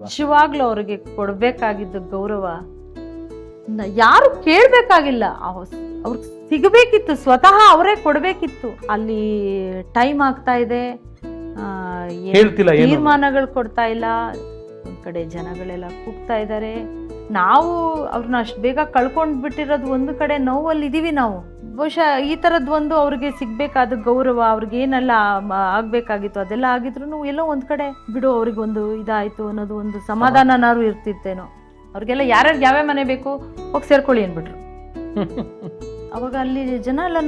ನಿಜವಾಗ್ಲೂ ಅವ್ರಿಗೆ ಕೊಡ್ಬೇಕಾಗಿದ್ದ ಗೌರವ ಯಾರು ಕೇಳ್ಬೇಕಾಗಿಲ್ಲ, ಅವ್ರಿಗೆ ಸಿಗಬೇಕಿತ್ತು, ಸ್ವತಃ ಅವರೇ ಕೊಡ್ಬೇಕಿತ್ತು. ಅಲ್ಲಿ ಟೈಮ್ ಆಗ್ತಾ ಇದೆ, ತೀರ್ಮಾನಗಳು ಕೊಡ್ತಾ ಇಲ್ಲ, ಒಂದ್ ಕಡೆ ಜನಗಳೆಲ್ಲ ಕೂಗ್ತಾ ಇದ್ದಾರೆ. ನಾವು ಅವ್ರನ್ನ ಅಷ್ಟು ಬೇಗ ಕಳ್ಕೊಂಡ್ ಬಿಟ್ಟಿರೋದು ಒಂದು ಕಡೆ ನೋವಲ್ಲಿ ಇದೀವಿ ನಾವು. ಬಹುಶಃ ಈ ತರದ್ ಒಂದು ಅವ್ರಿಗೆ ಸಿಗ್ಬೇಕಾದ ಗೌರವ, ಅವ್ರಿಗೆ ಏನೆಲ್ಲ ಆಗ್ಬೇಕಾಗಿತ್ತು ಅದೆಲ್ಲ ಆಗಿದ್ರು ಎಲ್ಲೋ ಒಂದ್ ಕಡೆ ಬಿಡು ಅವ್ರಿಗೊಂದು ಇದಾಯ್ತು ಅನ್ನೋದು ಒಂದು ಸಮಾಧಾನನಾರು ಇರ್ತಿತ್ತೇನೋ. ಅವ್ರಿಗೆಲ್ಲ ಯಾರ್ಯಾರಿಗೆ ಯಾವ್ಯಾವ ಮನೆ ಬೇಕು ಹೋಗಿ ಸೇರ್ಕೊಳ್ಳಿ ಅಂದ್ಬಿಟ್ರು. ಅವಾಗ ಅಲ್ಲಿ ಜನ ಎಲ್ಲ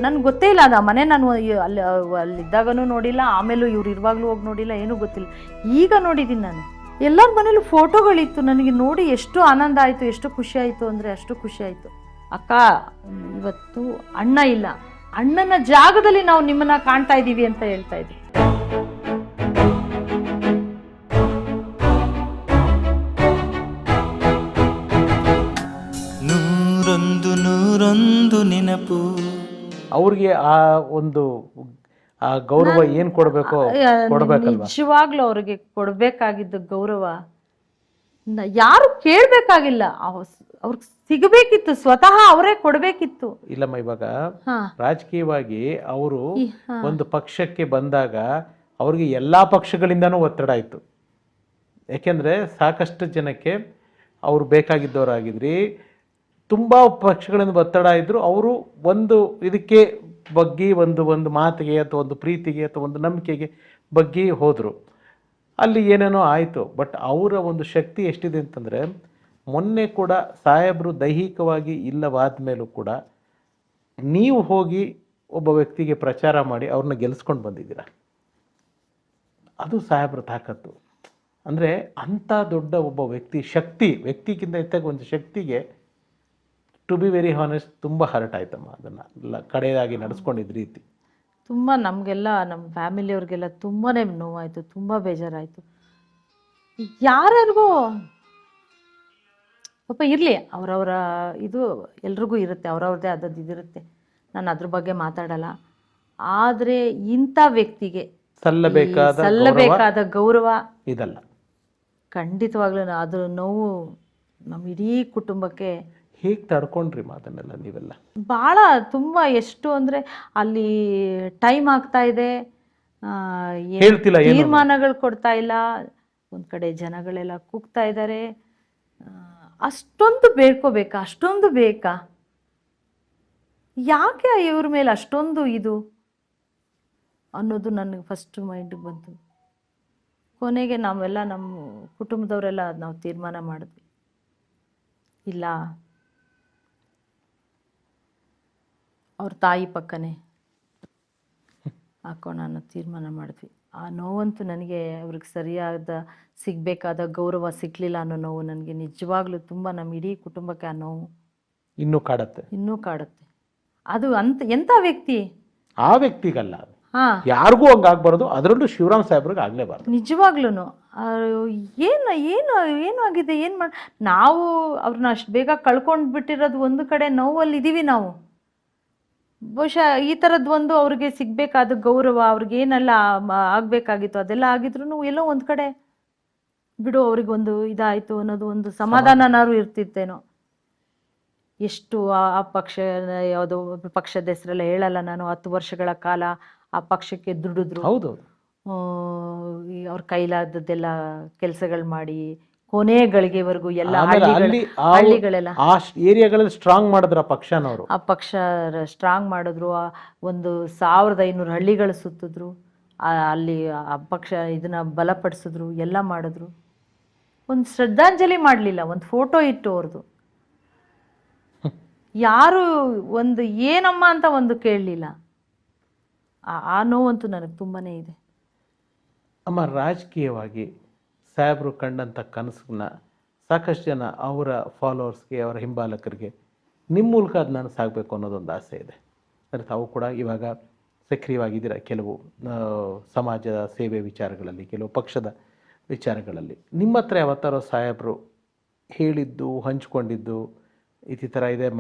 ನನ್ಗೆ ಗೊತ್ತೇ ಇಲ್ಲ ಅದು ಆ ಮನೆ. ನಾನು ಅಲ್ಲಿದ್ದಾಗನೂ ನೋಡಿಲ್ಲ, ಆಮೇಲೂ ಇವ್ರು ಇರುವಾಗ್ಲೂ ಹೋಗಿ ನೋಡಿಲ್ಲ, ಏನೂ ಗೊತ್ತಿಲ್ಲ. ಈಗ ನೋಡಿದ್ದೀನಿ ನಾನು. ಎಲ್ಲರ ಮನೇಲೂ ಫೋಟೋಗಳಿತ್ತು. ನನಗೆ ನೋಡಿ ಎಷ್ಟು ಆನಂದ ಆಯಿತು, ಎಷ್ಟು ಖುಷಿ ಆಯಿತು ಅಂದರೆ ಅಷ್ಟು ಖುಷಿ ಆಯಿತು. ಅಕ್ಕ, ಇವತ್ತು ಅಣ್ಣ ಇಲ್ಲ, ಅಣ್ಣನ ಜಾಗದಲ್ಲಿ ನಾವು ನಿಮ್ಮನ್ನ ಕಾಣ್ತಾ ಇದ್ದೀವಿ ಅಂತ ಹೇಳ್ತಾ ಇದ್ವಿ. ನೂರೊಂದು ನೆನಪು. ಅವ್ರಿಗೆ ಆ ಒಂದು ಆ ಗೌರವ ಏನ್ ಕೊಡ್ಬೇಕೋ ಕೊಡ್ಬೇಕಲ್ವಾ? ನಿಜವಾಗ್ಲೂ ಅವ್ರಿಗೆ ಕೊಡ್ಬೇಕಾಗಿದ್ದ ಗೌರವ ಯಾರು ಕೇಳ್ಬೇಕಾಗಿಲ್ಲ, ಅವ್ರಿಗೆ ಸಿಗಬೇಕಿತ್ತು, ಸ್ವತಃ ಅವರೇ ಕೊಡ್ಬೇಕಿತ್ತು. ಇಲ್ಲಮ್ಮ, ಇವಾಗ ರಾಜಕೀಯವಾಗಿ ಅವರು ಒಂದು ಪಕ್ಷಕ್ಕೆ ಬಂದಾಗ ಅವ್ರಿಗೆ ಎಲ್ಲಾ ಪಕ್ಷಗಳಿಂದನೂ ಒತ್ತಡ ಆಯ್ತು. ಯಾಕೆಂದ್ರೆ ಸಾಕಷ್ಟು ಜನಕ್ಕೆ ಅವ್ರು ಬೇಕಾಗಿದ್ದವರಾಗಿದ್ರಿ, ತುಂಬಾ ಪಕ್ಷಗಳಿಂದ ಒತ್ತಡ ಇದ್ರು. ಅವರು ಒಂದು ಇದಕ್ಕೆ ಬಗ್ಗೆ ಒಂದು ಮಾತಿಗೆ ಅಥವಾ ಒಂದು ಪ್ರೀತಿಗೆ ಅಥವಾ ಒಂದು ನಂಬಿಕೆಗೆ ಬಗ್ಗೆ ಹೋದರು. ಅಲ್ಲಿ ಏನೇನೋ ಆಯಿತು. ಬಟ್ ಅವರ ಒಂದು ಶಕ್ತಿ ಎಷ್ಟಿದೆ ಅಂತಂದರೆ, ಮೊನ್ನೆ ಕೂಡ ಸಾಹೇಬರು ದೈಹಿಕವಾಗಿ ಇಲ್ಲವಾದ ಮೇಲೂ ಕೂಡ ನೀವು ಹೋಗಿ ಒಬ್ಬ ವ್ಯಕ್ತಿಗೆ ಪ್ರಚಾರ ಮಾಡಿ ಅವ್ರನ್ನ ಗೆಲ್ಲಿಸ್ಕೊಂಡು ಬಂದಿದ್ದೀರ. ಅದು ಸಾಹೇಬ್ರ ತಾಕತ್ತು. ಅಂದರೆ ಅಂಥ ದೊಡ್ಡ ಒಬ್ಬ ವ್ಯಕ್ತಿಗಿಂತ ಹೆಚ್ಚಾಗಿ ಒಂದು ಶಕ್ತಿಗೆ, ಟು ಬಿ ವೆರಿ ಹಾನೆಸ್ಟ್, ತುಂಬ ಹರ್ಟ್ ಆಯ್ತಮ್ಮ. ಅದನ್ನು ಕಡೆಯಾಗಿ ನಡೆಸ್ಕೊಂಡಿದ್ದ ರೀತಿ ತುಂಬ ನಮಗೆಲ್ಲ, ನಮ್ಮ ಫ್ಯಾಮಿಲಿಯವ್ರಿಗೆಲ್ಲ ತುಂಬಾ ನೋವಾಯಿತು, ತುಂಬ ಬೇಜಾರಾಯಿತು. ಯಾರಿಗೂ ಪಾಪ ಇರಲಿ, ಅವರವರ ಇದು ಎಲ್ರಿಗೂ ಇರುತ್ತೆ, ಅವ್ರವ್ರದ್ದೇ ಆದದ್ದು ಇದಿರುತ್ತೆ. ನಾನು ಅದ್ರ ಬಗ್ಗೆ ಮಾತಾಡಲ್ಲ. ಆದರೆ ಇಂಥ ವ್ಯಕ್ತಿಗೆ ಸಲ್ಲಬೇಕಾದ ಗೌರವ ಇದಲ್ಲ. ಖಂಡಿತವಾಗ್ಲೂ ಅದು ನೋವು ನಮ್ಮ ಇಡೀ ಕುಟುಂಬಕ್ಕೆ. ಹೇಗೆ ತಡ್ಕೊಂಡ್ರಿ ಮಾತನ್ನೆಲ್ಲ ನೀವೆಲ್ಲ? ಭಾಳ ತುಂಬ. ಎಷ್ಟು ಅಂದರೆ ಅಲ್ಲಿ ಟೈಮ್ ಆಗ್ತಾ ಇದೆ, ತೀರ್ಮಾನಗಳು ಕೊಡ್ತಾ ಇಲ್ಲ, ಒಂದು ಕಡೆ ಜನಗಳೆಲ್ಲ ಕೂಗ್ತಾ ಇದ್ದಾರೆ. ಅಷ್ಟೊಂದು ಬೇಡ್ಕೋಬೇಕಾ? ಅಷ್ಟೊಂದು ಬೇಕಾ? ಯಾಕೆ ಇವ್ರ ಮೇಲೆ ಅಷ್ಟೊಂದು ಇದು ಅನ್ನೋದು ನನಗೆ ಫಸ್ಟ್ ಮೈಂಡಿಗೆ ಬಂತು. ಕೊನೆಗೆ ನಾವೆಲ್ಲ ನಮ್ಮ ಕುಟುಂಬದವರೆಲ್ಲ ನಾವು ತೀರ್ಮಾನ ಮಾಡಿದ್ವಿ, ಇಲ್ಲ ಅವ್ರ ತಾಯಿ ಪಕ್ಕನೇ ಹಾಕೋಣ ಅನ್ನೋ ತೀರ್ಮಾನ ಮಾಡಿದ್ವಿ. ಆ ನೋವಂತೂ ನನಗೆ ಅವ್ರಿಗೆ ಸರಿಯಾದ ಸಿಗಬೇಕಾದ ಗೌರವ ಸಿಗಲಿಲ್ಲ ಅನ್ನೋ ನೋವು ನನಗೆ ನಿಜವಾಗ್ಲೂ ತುಂಬ, ನಮ್ಮ ಇಡೀ ಕುಟುಂಬಕ್ಕೆ ಆ ನೋವು ಇನ್ನೂ ಕಾಡುತ್ತೆ. ಅದು ಎಂಥ ವ್ಯಕ್ತಿ? ಆ ವ್ಯಕ್ತಿಗಲ್ಲ, ಯಾರಿಗೂ ಹಂಗಾಗ್ಬಾರ್ದು, ಅದರಲ್ಲೂ ಶಿವರಾಮ್ ಸಾಹೇಬ್ರಿಗೆ ಆಗ್ಲೇಬಾರ್ದು. ನಿಜವಾಗ್ಲೂ ಏನು ಆಗಿದೆ, ನಾವು ಅವ್ರನ್ನ ಅಷ್ಟು ಬೇಗ ಕಳ್ಕೊಂಡು ಬಿಟ್ಟಿರೋದು ಒಂದು ಕಡೆ ನೋವಲ್ಲಿ ಇದೀವಿ ನಾವು. ಬಹುಶಃ ಈ ಥರದ್ದು ಒಂದು ಅವ್ರಿಗೆ ಸಿಗಬೇಕಾದ ಗೌರವ, ಅವ್ರಿಗೆ ಏನೆಲ್ಲ ಆಗಬೇಕಾಗಿತ್ತು ಅದೆಲ್ಲ ಆಗಿದ್ರು ಎಲ್ಲೋ ಒಂದು ಕಡೆ ಬಿಡು ಅವ್ರಿಗೊಂದು ಇದಾಯಿತು ಅನ್ನೋದು ಒಂದು ಸಮಾಧಾನನಾರು ಇರ್ತಿತ್ತೇನೋ. ಎಷ್ಟು ಆ ಪಕ್ಷ, ಯಾವುದೋ ಪಕ್ಷದ ಹೆಸರೆಲ್ಲ ಹೇಳಲ್ಲ ನಾನು, 10 ವರ್ಷಗಳ ಕಾಲ ಆ ಪಕ್ಷಕ್ಕೆ ದುಡಿದ್ರು. ಹೌದು, ಅವ್ರ ಕೈಲಾದದ್ದೆಲ್ಲ ಕೆಲಸಗಳು ಮಾಡಿ ಕೊನೆ ಗಳಿಗೆವರೆಗೂ ಎಲ್ಲ ಹಳ್ಳಿಗಳೆಲ್ಲ ಆ ಏರಿಯಾಗಳಲ್ಲಿ ಸ್ಟ್ರಾಂಗ್ ಮಾಡಿದ್ರು ಆ ಪಕ್ಷ ಸ್ಟ್ರಾಂಗ್ ಮಾಡಿದ್ರು. ಒಂದು 1500 ಹಳ್ಳಿಗಳು ಸುತ್ತಿದ್ರು. ಅಲ್ಲಿ ಆ ಪಕ್ಷ ಇದನ್ನ ಬಲಪಡಿಸಿದ್ರು, ಎಲ್ಲ ಮಾಡಿದ್ರು. ಒಂದು ಶ್ರದ್ಧಾಂಜಲಿ ಮಾಡಲಿಲ್ಲ, ಒಂದು ಫೋಟೋ ಇಟ್ಟು ಅವ್ರದ್ದು. ಯಾರು ಒಂದು ಏನಮ್ಮ ಅಂತ ಒಂದು ಕೇಳಲಿಲ್ಲ. ಆ ನೋವಂತೂ ನನಗೆ ತುಂಬಾ ಇದೆ ಅಮ್ಮ. ರಾಜಕೀಯವಾಗಿ ಸಾಹೇಬರು ಕಂಡಂಥ ಕನಸನ್ನ ಸಾಕಷ್ಟು ಜನ ಅವರ ಫಾಲೋವರ್ಸ್ಗೆ, ಅವರ ಹಿಂಬಾಲಕರಿಗೆ ನಿಮ್ಮ ಮೂಲಕ ಅದು ನಾನು ಸಾಗಬೇಕು ಅನ್ನೋದೊಂದು ಆಸೆ ಇದೆ. ಅಂದರೆ ತಾವು ಕೂಡ ಇವಾಗ ಸಕ್ರಿಯವಾಗಿದ್ದೀರ ಕೆಲವು ಸಮಾಜದ ಸೇವೆ ವಿಚಾರಗಳಲ್ಲಿ, ಕೆಲವು ಪಕ್ಷದ ವಿಚಾರಗಳಲ್ಲಿ. ನಿಮ್ಮ ಹತ್ರ ಯಾವತ್ತಾರೋ ಸಾಹೇಬರು ಹೇಳಿದ್ದು, ಹಂಚ್ಕೊಂಡಿದ್ದು, ಈ ಥರ ಇದೆ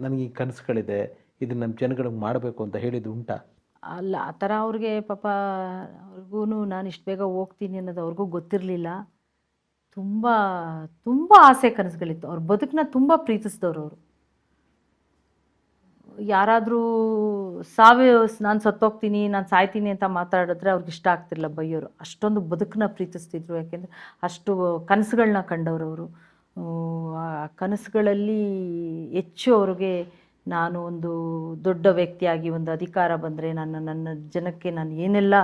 ನನಗೆ ಈ ಕನಸುಗಳಿದೆ, ಇದನ್ನು ನಮ್ಮ ಜನಗಳಿಗೆ ಮಾಡಬೇಕು ಅಂತ ಹೇಳಿದ್ದು ಉಂಟಾ? ಅಲ್ಲ, ಆ ಥರ ಅವ್ರಿಗೆ ಪಾಪ ಅವ್ರಿಗೂ ನಾನು ಇಷ್ಟು ಬೇಗ ಹೋಗ್ತೀನಿ ಅನ್ನೋದು ಅವ್ರಿಗೂ ಗೊತ್ತಿರಲಿಲ್ಲ. ತುಂಬ ತುಂಬ ಆಸೆ ಕನಸುಗಳಿತ್ತು. ಅವ್ರ ಬದುಕನ್ನ ತುಂಬ ಪ್ರೀತಿಸಿದವ್ರು ಅವರು. ಯಾರಾದರೂ ನಾನು ಸತ್ತೋಗ್ತೀನಿ, ನಾನು ಸಾಯ್ತೀನಿ ಅಂತ ಮಾತಾಡಿದ್ರೆ ಅವ್ರಿಗೆ ಇಷ್ಟ ಆಗ್ತಿರಲಿಲ್ಲ, ಬೈಯೋರು. ಅಷ್ಟೊಂದು ಬದುಕನ್ನ ಪ್ರೀತಿಸ್ತಿದ್ರು. ಯಾಕೆಂದರೆ ಅಷ್ಟು ಕನಸುಗಳನ್ನ ಕಂಡವರು ಅವರು. ಆ ಕನಸುಗಳಲ್ಲಿ ಹೆಚ್ಚು ಅವ್ರಿಗೆ ನಾನು ಒಂದು ದೊಡ್ಡ ವ್ಯಕ್ತಿಯಾಗಿ ಒಂದು ಅಧಿಕಾರ ಬಂದರೆ ನನ್ನ ಜನಕ್ಕೆ ನಾನು ಏನೆಲ್ಲ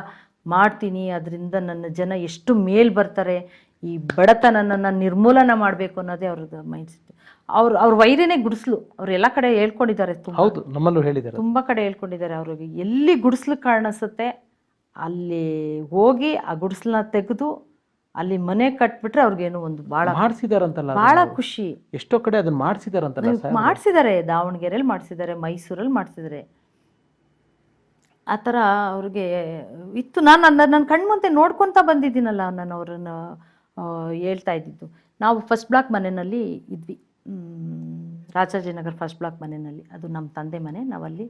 ಮಾಡ್ತೀನಿ, ಅದರಿಂದ ನನ್ನ ಜನ ಎಷ್ಟು ಮೇಲ್ ಬರ್ತಾರೆ, ಈ ಬಡತನನ ನಿರ್ಮೂಲನ ಮಾಡಬೇಕು ಅನ್ನೋದೇ ಅವ್ರದ್ದು ಮೈಂಡ್ಸೆಟ್. ಅವ್ರ ವೈರಿನೇ ಗುಡಿಸ್ಲು. ಅವ್ರು ಎಲ್ಲ ಕಡೆ ಹೇಳ್ಕೊಂಡಿದ್ದಾರೆ. ಹೌದು, ನಮ್ಮಲ್ಲೂ ಹೇಳಿದ್ದಾರೆ, ತುಂಬ ಕಡೆ ಹೇಳ್ಕೊಂಡಿದ್ದಾರೆ. ಅವ್ರಿಗೆ ಎಲ್ಲಿ ಗುಡಿಸ್ಲು ಕಾಣಿಸುತ್ತೆ ಅಲ್ಲಿ ಹೋಗಿ ಆ ಗುಡಿಸ್ಲನ್ನ ತೆಗೆದು ಅಲ್ಲಿ ಮನೆ ಕಟ್ಬಿಟ್ರೆ ಅವ್ರಿಗೇನು ಒಂದು ಮಾಡಿಸಿದಾರಂತಲ್ಲ, ಭಾಳ ಖುಷಿ. ಎಷ್ಟೋ ಕಡೆ ಅದನ್ನ ಮಾಡಿಸಿದಾರಂತಲ್ಲ. ಮಾಡಿಸಿದ್ದಾರೆ, ದಾವಣಗೆರೆಯಲ್ಲಿ ಮಾಡಿಸಿದ್ದಾರೆ, ಮೈಸೂರಲ್ಲಿ ಮಾಡಿಸಿದ್ದಾರೆ. ಆ ಥರ ಅವ್ರಿಗೆ ಇತ್ತು. ನನ್ನ ಕಣ್ಮುಂದೆ ನೋಡ್ಕೊತಾ ಬಂದಿದ್ದೀನಲ್ಲ, ನಾನು ಅವ್ರನ್ನ ಹೇಳ್ತಾ ಇದ್ದಿದ್ದು. ನಾವು ಫಸ್ಟ್ ಬ್ಲಾಕ್ ಮನೆಯಲ್ಲಿ ಇದ್ವಿ, ರಾಜಾಜಿನಗರ್ ಫಸ್ಟ್ ಬ್ಲಾಕ್ ಮನೆಯಲ್ಲಿ. ಅದು ನಮ್ಮ ತಂದೆ ಮನೆ. ನಾವಲ್ಲಿ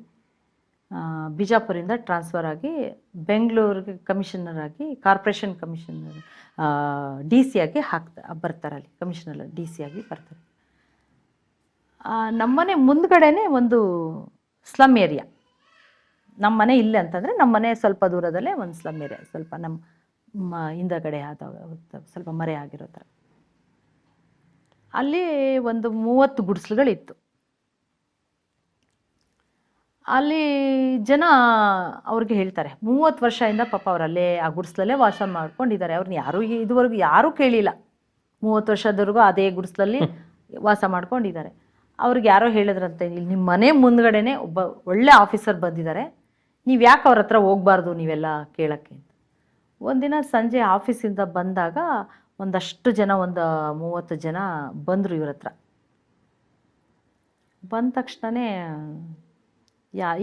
ಬಿಜಾಪುರಿಂದ ಟ್ರಾನ್ಸ್ಫರ್ ಆಗಿ ಬೆಂಗಳೂರಿಗೆ ಕಮಿಷನರ್ ಆಗಿ, ಕಾರ್ಪೊರೇಷನ್ ಕಮಿಷನರ್ DC ಆಗಿ ಬರ್ತಾರೆ. ಅಲ್ಲಿ ಕಮಿಷನರ್ DC ಆಗಿ ಬರ್ತಾರೆ. ನಮ್ಮನೆ ಮುಂದ್ಗಡೆನೇ ಒಂದು ಸ್ಲಮ್ ಏರಿಯಾ. ನಮ್ಮ ಮನೆ ಇಲ್ಲೇ ಅಂತಂದರೆ ನಮ್ಮ ಮನೆ ಸ್ವಲ್ಪ ದೂರದಲ್ಲೇ ಒಂದು ಸ್ಲಮ್ ಏರಿಯಾ, ಸ್ವಲ್ಪ ನಮ್ಮ ಹಿಂದಗಡೆ ಸ್ವಲ್ಪ ಮರೆ ಆಗಿರೋ ಥರ. ಅಲ್ಲಿ ಒಂದು 30 ಗುಡಿಸಲುಗಳಿತ್ತು. ಅಲ್ಲಿ ಜನ ಅವ್ರಿಗೆ ಹೇಳ್ತಾರೆ, 30 ವರ್ಷದಿಂದ ಪಾಪ ಅವರಲ್ಲೇ ಆ ಗುಡಿಸಲಲ್ಲೇ ವಾಸ ಮಾಡ್ಕೊಂಡಿದ್ದಾರೆ. ಅವ್ರನ್ನ ಇದುವರೆಗೂ ಯಾರೂ ಕೇಳಿಲ್ಲ. 30 ವರ್ಷದವರೆಗೂ ಅದೇ ಗುಡಿಸಲಲ್ಲಿ ವಾಸ ಮಾಡ್ಕೊಂಡಿದ್ದಾರೆ. ಅವ್ರಿಗೆ ಯಾರೋ ಹೇಳಿದ್ರಂತೆ, ಇಲ್ಲಿ ನಿಮ್ಮ ಮನೆ ಮುಂದ್ಗಡೆನೆ ಒಬ್ಬ ಒಳ್ಳೆ ಆಫೀಸರ್ ಬಂದಿದ್ದಾರೆ, ನೀವು ಯಾಕೆ ಅವ್ರ ಹತ್ರ ಹೋಗ್ಬಾರ್ದು ನೀವೆಲ್ಲ ಕೇಳೋಕ್ಕೆ ಅಂತ. ಒಂದಿನ ಸಂಜೆ ಆಫೀಸಿಂದ ಬಂದಾಗ ಒಂದಷ್ಟು ಜನ, ಒಂದು 30 ಜನ ಬಂದರು ಇವ್ರ ಹತ್ರ. ಬಂದ ತಕ್ಷಣವೇ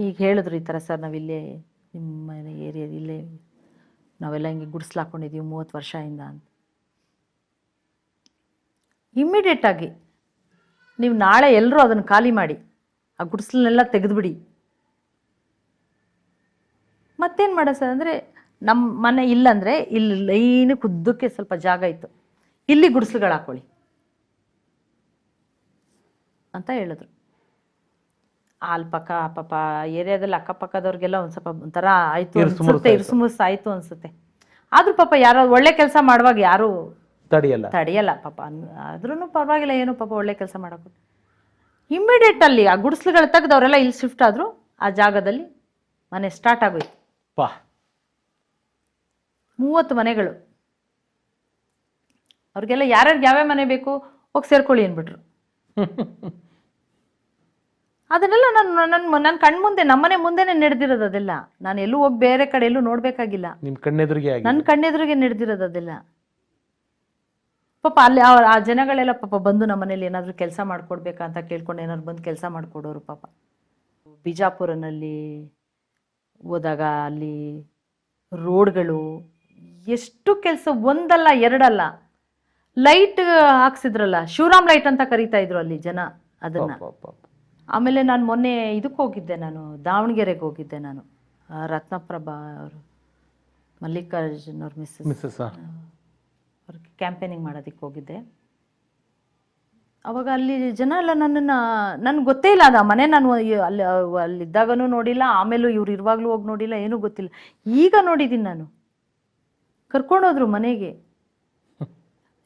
ಈಗ ಹೇಳಿದ್ರು, ಈ ಥರ ಸರ್ ನಾವಿಲ್ಲೇ ನಿಮ್ಮ ಮನೆ ಏರಿಯಾದ ಇಲ್ಲೇ ನಾವೆಲ್ಲ ಹಿಂಗೆ ಗುಡಿಸ್ಲು ಹಾಕ್ಕೊಂಡಿದ್ದೀವಿ 30 ವರ್ಷದಿಂದ ಅಂತ. ಇಮ್ಮಿಡಿಯೇಟಾಗಿ ನೀವು ನಾಳೆ ಎಲ್ಲರೂ ಅದನ್ನು ಖಾಲಿ ಮಾಡಿ, ಆ ಗುಡಿಸ್ಲನ್ನೆಲ್ಲ ತೆಗೆದುಬಿಡಿ. ಮತ್ತೇನು ಮಾಡೋ ಸರ್ ಅಂದರೆ, ನಮ್ಮ ಮನೆ ಇಲ್ಲಂದರೆ ಇಲ್ಲಿ ಲೈನು ಕುದ್ದಕ್ಕೆ ಸ್ವಲ್ಪ ಜಾಗ ಇತ್ತು, ಇಲ್ಲಿ ಗುಡಿಸ್ಲುಗಳು ಹಾಕ್ಕೊಳ್ಳಿ ಅಂತ ಹೇಳಿದ್ರು. ಅಲ್ಲಿ ಪಕ್ಕ ಪಾಪ ಏರಿಯಾದಲ್ಲಿ ಅಕ್ಕಪಕ್ಕದವ್ರಿಗೆಲ್ಲ ಒಂದು ಸ್ವಲ್ಪ ಒಂಥರ ಆಯಿತು ಅನ್ಸುತ್ತೆ, ಇರುಸುಮುರುಸು ಆಯಿತು ಅನಿಸುತ್ತೆ. ಆದರೂ ಪಾಪ ಯಾರೋ ಒಳ್ಳೆ ಕೆಲಸ ಮಾಡುವಾಗ ಯಾರೂ ತಡೆಯಲ್ಲ ಪಾಪ. ಆದ್ರೂ ಪರವಾಗಿಲ್ಲ, ಏನೋ ಪಾಪ ಒಳ್ಳೆ ಕೆಲಸ ಮಾಡೋಕೆ. ಇಮ್ಮಿಡಿಯೇಟಲ್ಲಿ ಆ ಗುಡಿಸ್ಲುಗಳು ತೆಗೆದವರೆಲ್ಲ ಇಲ್ಲಿ ಶಿಫ್ಟ್ ಆದರು. ಆ ಜಾಗದಲ್ಲಿ ಮನೆ ಸ್ಟಾರ್ಟ್ ಆಗೋಯ್ತು. 30 ಮನೆಗಳು. ಅವ್ರಿಗೆಲ್ಲ ಯಾರ್ಯಾರಿಗೆ ಯಾವ್ಯಾವ ಮನೆ ಬೇಕು ಹೋಗಿ ಸೇರ್ಕೊಳ್ಳಿ ಅಂದ್ಬಿಟ್ರು. ಅದನ್ನೆಲ್ಲ ನನ್ನ ಕಣ್ಮುಂದೆ, ನಮ್ಮನೆ ಮುಂದೆನೆ ನಡೆದಿರೋದು ಅದೆಲ್ಲ. ನಾನು ಎಲ್ಲೂ ಹೋಗಿ ಬೇರೆ ಕಡೆ ಎಲ್ಲೂ ನೋಡ್ಬೇಕಾಗಿಲ್ಲ, ನನ್ನ ಕಣ್ಣೆದುರಿಗೆ ನಡೆದಿರೋದು ಅದೆಲ್ಲ. ಪಾಪ ಅಲ್ಲಿ ಆ ಜನಗಳೆಲ್ಲ ಪಾಪ ಬಂದು ನಮ್ಮ ಮನೇಲಿ ಏನಾದರೂ ಕೆಲಸ ಮಾಡ್ಕೊಡ್ಬೇಕಂತ ಕೇಳ್ಕೊಂಡು ಏನಾದ್ರು ಬಂದು ಕೆಲಸ ಮಾಡಿಕೊಡೋರು ಪಾಪ. ಬಿಜಾಪುರನಲ್ಲಿ ಹೋದಾಗ ಅಲ್ಲಿ ರೋಡ್ಗಳು ಎಷ್ಟು ಕೆಲಸ, ಒಂದಲ್ಲ ಎರಡಲ್ಲ. ಲೈಟ್ ಹಾಕ್ಸಿದ್ರಲ್ಲ, ಶಿವರಾಮ್ ಲೈಟ್ ಅಂತ ಕರೀತಾ ಇದ್ರು ಅಲ್ಲಿ ಜನ ಅದನ್ನ. ಆಮೇಲೆ ನಾನು ಮೊನ್ನೆ ಇದಕ್ಕೆ ಹೋಗಿದ್ದೆ, ನಾನು ದಾವಣಗೆರೆಗೆ ಹೋಗಿದ್ದೆ. ನಾನು ರತ್ನಪ್ರಭಾ ಅವರು, ಮಲ್ಲಿಕಾರ್ಜುನ್ ಅವ್ರ ಮಿಸ್ಸಸ್ ಅವ್ರಿಗೆ ಕ್ಯಾಂಪೇನಿಂಗ್ ಮಾಡೋದಕ್ಕೆ ಹೋಗಿದ್ದೆ. ಅವಾಗ ಅಲ್ಲಿ ಜನ ಎಲ್ಲ ನನ್ಗೆ ಗೊತ್ತೇ ಇಲ್ಲ. ಅದು ಆ ಮನೆ ನಾನು ಅಲ್ಲಿದ್ದಾಗನೂ ನೋಡಿಲ್ಲ, ಆಮೇಲೂ ಇವ್ರು ಇರುವಾಗಲೂ ಹೋಗಿ ನೋಡಿಲ್ಲ, ಏನೂ ಗೊತ್ತಿಲ್ಲ. ಈಗ ನೋಡಿದ್ದೀನಿ ನಾನು. ಕರ್ಕೊಂಡೋದ್ರು ಮನೆಗೆ.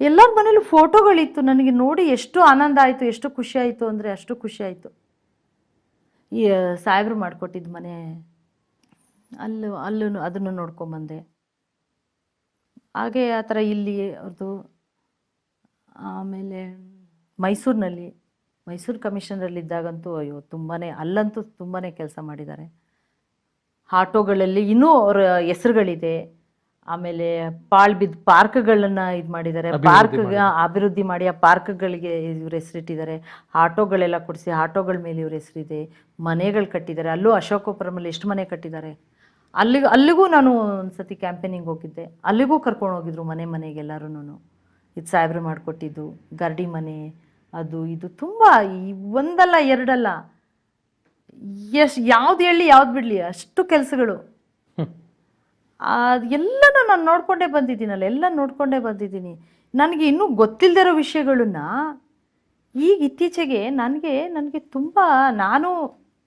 ಎಲ್ಲರ ಮನೇಲೂ ಫೋಟೋಗಳಿತ್ತು. ನನಗೆ ನೋಡಿ ಎಷ್ಟು ಆನಂದ ಆಯಿತು, ಎಷ್ಟು ಖುಷಿ ಆಯಿತು ಅಂದರೆ ಅಷ್ಟು ಖುಷಿ ಆಯಿತು. ಈ ಸಾಹೇಬ್ರು ಮಾಡಿಕೊಟ್ಟಿದ್ದು ಮನೆ, ಅಲ್ಲೂ ಅದನ್ನು ನೋಡ್ಕೊಂಬಂದೆ. ಹಾಗೆ ಆ ಥರ ಇಲ್ಲಿ ಅವ್ರದ್ದು. ಆಮೇಲೆ ಮೈಸೂರು ಕಮಿಷನರಲ್ಲಿದ್ದಾಗಂತೂ ಅಯ್ಯೋ ಅಲ್ಲಂತೂ ತುಂಬಾ ಕೆಲಸ ಮಾಡಿದ್ದಾರೆ. ಆಟೋಗಳಲ್ಲಿ ಇನ್ನೂ ಅವ್ರ ಹೆಸರುಗಳಿದೆ. ಆಮೇಲೆ ಬಿದ್ದ ಪಾರ್ಕ್ಗಳನ್ನು ಇದು ಮಾಡಿದ್ದಾರೆ, ಪಾರ್ಕ್ಗೆ ಅಭಿವೃದ್ಧಿ ಮಾಡಿ ಆ ಪಾರ್ಕ್ಗಳಿಗೆ ಇವ್ರ ಹೆಸರಿಟ್ಟಿದ್ದಾರೆ. ಆಟೋಗಳೆಲ್ಲ ಕೊಡಿಸಿ ಆಟೋಗಳ ಮೇಲೆ ಇವ್ರ ಹೆಸರಿದೆ. ಮನೆಗಳು ಕಟ್ಟಿದ್ದಾರೆ. ಅಲ್ಲೂ ಅಶೋಕಪುರಮಲ್ಲಿ ಎಷ್ಟು ಮನೆ ಕಟ್ಟಿದ್ದಾರೆ. ಅಲ್ಲಿಗೂ ನಾನು ಒಂದು ಸತಿ ಕ್ಯಾಂಪೇನಿಂಗ್ ಹೋಗಿದ್ದೆ. ಅಲ್ಲಿಗೂ ಕರ್ಕೊಂಡು ಹೋಗಿದ್ರು ಮನೆಗೆಲ್ಲರೂ. ಇದು ಸಾಹೇಬ್ರು ಮಾಡಿಕೊಟ್ಟಿದ್ದು ಗರ್ಡಿ ಮನೆ, ಅದು ಇದು ತುಂಬ, ಒಂದಲ್ಲ ಎರಡಲ್ಲ, ಯಾವ್ದು ಹೇಳಿ ಯಾವ್ದು ಬಿಡಲಿ ಅಷ್ಟು ಕೆಲಸಗಳು. ಎಲ್ಲನೂ ನಾನು ನೋಡ್ಕೊಂಡೇ ಬಂದಿದ್ದೀನಲ್ಲ, ಎಲ್ಲ ನೋಡ್ಕೊಂಡೇ ಬಂದಿದ್ದೀನಿ. ನನಗೆ ಇನ್ನೂ ಗೊತ್ತಿಲ್ಲದಿರೋ ವಿಷಯಗಳನ್ನ ಈಗ ಇತ್ತೀಚೆಗೆ ನನಗೆ ತುಂಬ, ನಾನು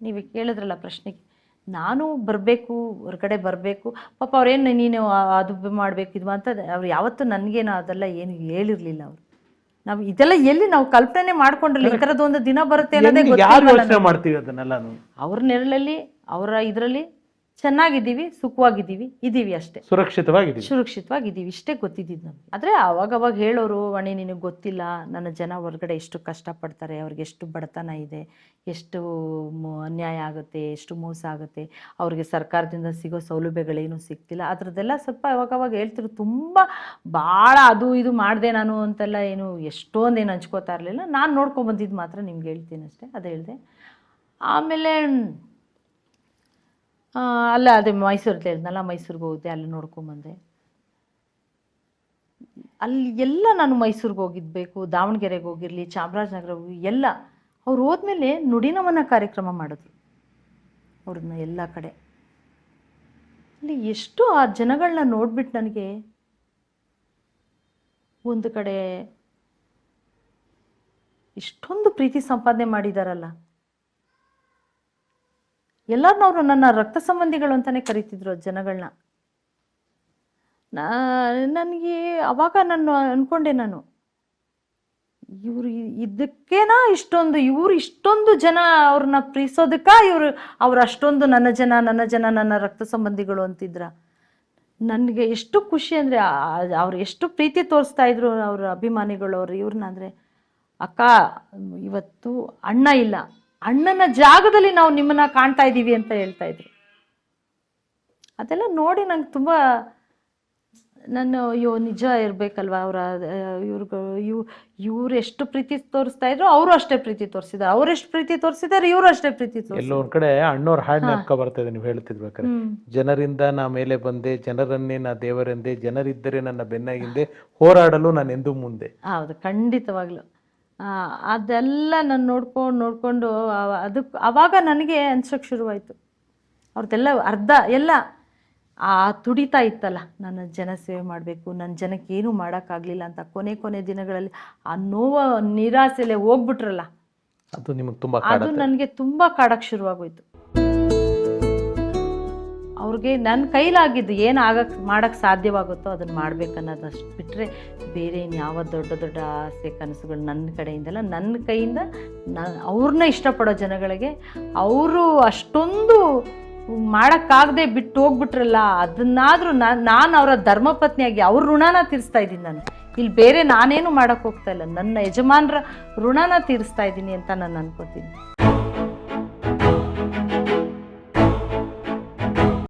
ನೀವು ಕೇಳಿದ್ರಲ್ಲ ಪ್ರಶ್ನೆಗೆ, ನಾನು ಬರಬೇಕು, ಹೊರಗಡೆ ಬರಬೇಕು, ಪಾಪ ಅವ್ರೇನು ನೀನು ಅದು ಮಾಡಬೇಕು ಇದು ಅಂತ ಅವ್ರು ಯಾವತ್ತೂ ನನಗೇನು ಅದೆಲ್ಲ ಏನು ಹೇಳಿರಲಿಲ್ಲ. ಅವರು ನಾವು ಇದೆಲ್ಲ ಎಲ್ಲಿ ನಾವು ಕಲ್ಪನೆ ಮಾಡ್ಕೊಂಡಿರಲಿಲ್ಲ, ಈ ಥರದ್ದು ಒಂದು ದಿನ ಬರುತ್ತೆ ಅನ್ನೋದೇ ಯಾರು ಯೋಚನೆ ಮಾಡ್ತೀವಿ ಅದನ್ನೆಲ್ಲ? ಅವ್ರ ನೆರಳಲ್ಲಿ, ಅವರ ಇದರಲ್ಲಿ ಚೆನ್ನಾಗಿದ್ದೀವಿ, ಸುಖವಾಗಿದ್ದೀವಿ, ಇದ್ದೀವಿ ಅಷ್ಟೇ, ಸುರಕ್ಷಿತವಾಗಿದ್ದೀವಿ, ಇಷ್ಟೇ ಗೊತ್ತಿದ್ದಿದ್ದು ನಮಗೆ. ಆದರೆ ಅವಾಗ ಹೇಳೋರು, ವಾಣಿ ನಿನಗೆ ಗೊತ್ತಿಲ್ಲ ನನ್ನ ಜನ ಹೊರಗಡೆ ಎಷ್ಟು ಕಷ್ಟಪಡ್ತಾರೆ, ಅವ್ರಿಗೆ ಎಷ್ಟು ಬಡತನ ಇದೆ, ಎಷ್ಟು ಅನ್ಯಾಯ ಆಗುತ್ತೆ, ಎಷ್ಟು ಮೋಸ ಆಗುತ್ತೆ, ಅವ್ರಿಗೆ ಸರ್ಕಾರದಿಂದ ಸಿಗೋ ಸೌಲಭ್ಯಗಳೇನು ಸಿಗ್ತಿಲ್ಲ, ಅದರದ್ದೆಲ್ಲ ಸ್ವಲ್ಪ ಅವಾಗ ಹೇಳ್ತಿರು. ತುಂಬ ಭಾಳ ಅದು ಇದು ಮಾಡಿದೆ ನಾನು ಅಂತೆಲ್ಲ ಏನು ಎಷ್ಟೊಂದೇನು ಹಂಚ್ಕೋತಾ ಇರಲಿಲ್ಲ. ನಾನು ನೋಡ್ಕೊಂಬಂದಿದ್ದು ಮಾತ್ರ ನಿಮ್ಗೆ ಹೇಳ್ತೀನಿ ಅಷ್ಟೇ, ಅದು ಹೇಳಿದೆ. ಆಮೇಲೆ ಅದೇ ಮೈಸೂರಲ್ಲಿ ಹೇಳಿದ್ನಲ್ಲ, ಮೈಸೂರಿಗೆ ಹೋಗಿದ್ದೆ, ಅಲ್ಲಿ ನೋಡ್ಕೊಂಬಂದೆ. ಅಲ್ಲಿ ಎಲ್ಲ ನಾನು ಮೈಸೂರಿಗೆ ಹೋಗಿದ್ಬೇಕು, ದಾವಣಗೆರೆಗೆ ಹೋಗಿರಲಿ, ಚಾಮರಾಜನಗರ ಹೋಗಿ ಎಲ್ಲ. ಅವ್ರು ಹೋದ್ಮೇಲೆ ನುಡಿನಮನ ಕಾರ್ಯಕ್ರಮ ಮಾಡಿದ್ರು ಅವ್ರನ್ನ ಎಲ್ಲ ಕಡೆ. ಅಲ್ಲಿ ಎಷ್ಟು ಆ ಜನಗಳನ್ನ ನೋಡ್ಬಿಟ್ಟು ನನಗೆ ಒಂದು ಕಡೆ ಇಷ್ಟೊಂದು ಪ್ರೀತಿ ಸಂಪಾದನೆ ಮಾಡಿದಾರಲ್ಲ. ಎಲ್ಲರನ್ನವರು ನನ್ನ ರಕ್ತ ಸಂಬಂಧಿಗಳು ಅಂತಲೇ ಕರೀತಿದ್ರು ಜನಗಳನ್ನ. ನನಗೆ ಅವಾಗ ನಾನು ಅಂದ್ಕೊಂಡೆ, ನಾನು ಇವರು ಇದಕ್ಕೇನಾ ಇಷ್ಟೊಂದು ಜನ ಅವ್ರನ್ನ ಪ್ರೀತಿಸೋದಕ್ಕ ಅವ್ರು ಅಷ್ಟೊಂದು ನನ್ನ ಜನ ನನ್ನ ರಕ್ತ ಸಂಬಂಧಿಗಳು ಅಂತಿದ್ರ. ನನಗೆ ಎಷ್ಟು ಖುಷಿ ಅಂದರೆ ಅವ್ರು ಎಷ್ಟು ಪ್ರೀತಿ ತೋರಿಸ್ತಾ ಇದ್ರು ಅವ್ರ ಅಭಿಮಾನಿಗಳು. ಅವ್ರು ಇವ್ರನ್ನ ಅಂದರೆ, ಅಕ್ಕ ಇವತ್ತು ಅಣ್ಣ ಇಲ್ಲ, ಅಣ್ಣನ ಜಾಗದಲ್ಲಿ ನಾವು ನಿಮ್ಮನ್ನ ಕಾಣ್ತಾ ಇದ್ದೀವಿ ಅಂತ ಹೇಳ್ತಾ ಇದ್ರು. ಅದೆಲ್ಲ ನೋಡಿ ನಂಗೆ ತುಂಬ, ನಾನು ಅಯ್ಯೋ ನಿಜ ಇರಬೇಕಲ್ವ, ಇವ್ರು ಎಷ್ಟು ಪ್ರೀತಿ ತೋರಿಸ್ತಾ ಇದ್ರು, ಅವರು ಅಷ್ಟೇ ಪ್ರೀತಿ ತೋರಿಸಿದ್ದಾರೆ, ಅವರೆಷ್ಟು ಪ್ರೀತಿ ತೋರಿಸಿದ್ದಾರೆ, ಇವರು ಅಷ್ಟೇ ಪ್ರೀತಿ ತೋರಿಸಿದ್ದಾರೆ. ಎಲ್ಲೋ ಒಂದ್ ಕಡೆ ಅಣ್ಣವ್ರ ಹಾಡು ನೆನಪ ಬರ್ತದೆ ನೀವು ಹೇಳ್ತಿರ್ಬೇಕಾದ್ರೆ. ಜನರಿಂದ ನಾ ಮೇಲೆ ಬಂದೆ, ಜನರನ್ನೇ ನಾ ದೇವರೆಂದೆ, ಜನರಿದ್ದರೆ ನನ್ನ ಬೆನ್ನಾಗಿಂದೆ, ಹೋರಾಡಲು ನಾನು ಎಂದೂ ಮುಂದೆ. ಹೌದು, ಖಂಡಿತವಾಗ್ಲು. ಅದೆಲ್ಲ ನಾನು ನೋಡ್ಕೊಂಡು ಅದಕ್ಕೆ ಅವಾಗ ನನಗೆ ಅನ್ಸೋಕ್ಕೆ ಶುರುವಾಯಿತು, ಅವ್ರದ್ದೆಲ್ಲ ಅರ್ಧ ಎಲ್ಲ ತುಡಿತಾ ಇತ್ತಲ್ಲ, ನನ್ನ ಜನ ಸೇವೆ ಮಾಡಬೇಕು, ನನ್ನ ಜನಕ್ಕೆ ಏನೂ ಮಾಡೋಕ್ಕಾಗಲಿಲ್ಲ ಅಂತ ಕೊನೆ ದಿನಗಳಲ್ಲಿ ಆ ನೋವು ನಿರಾಸೆಲೆ ಹೋಗ್ಬಿಟ್ರಲ್ಲ, ಅದು ನಿಮಗೆ ತುಂಬ, ಅದು ನನಗೆ ತುಂಬ ಕಾಡಕ್ಕೆ ಶುರುವಾಗೋಯ್ತು. ಅವ್ರಿಗೆ ನನ್ನ ಕೈಲಾಗಿದ್ದು ಏನು ಮಾಡೋಕ್ಕೆ ಸಾಧ್ಯವಾಗುತ್ತೋ ಅದನ್ನು ಮಾಡ್ಬೇಕನ್ನೋದಷ್ಟು ಬಿಟ್ಟರೆ ಬೇರೆ ಇನ್ಯಾವ ದೊಡ್ಡ ಆಸೆ ಕನಸುಗಳು ನನ್ನ ಕಡೆಯಿಂದಲ್ಲ. ನನ್ನ ಕೈಯಿಂದ ಅವ್ರನ್ನ ಇಷ್ಟಪಡೋ ಜನಗಳಿಗೆ ಅವರು ಅಷ್ಟೊಂದು ಮಾಡೋಕ್ಕಾಗದೆ ಬಿಟ್ಟು ಹೋಗ್ಬಿಟ್ರಲ್ಲ, ಅದನ್ನಾದರೂ ನಾನು ಅವರ ಧರ್ಮಪತ್ನಿಯಾಗಿ ಅವ್ರ ಋಣನ ತೀರಿಸ್ತಾ ಇದ್ದೀನಿ. ನಾನು ಇಲ್ಲಿ ಬೇರೆ ನಾನೇನು ಮಾಡೋಕ್ಕೆ ಹೋಗ್ತಾ ಇಲ್ಲ, ನನ್ನ ಯಜಮಾನರ ಋಣನ ತೀರಿಸ್ತಾ ಇದ್ದೀನಿ ಅಂತ ನಾನು ಅನ್ಕೋತೀನಿ.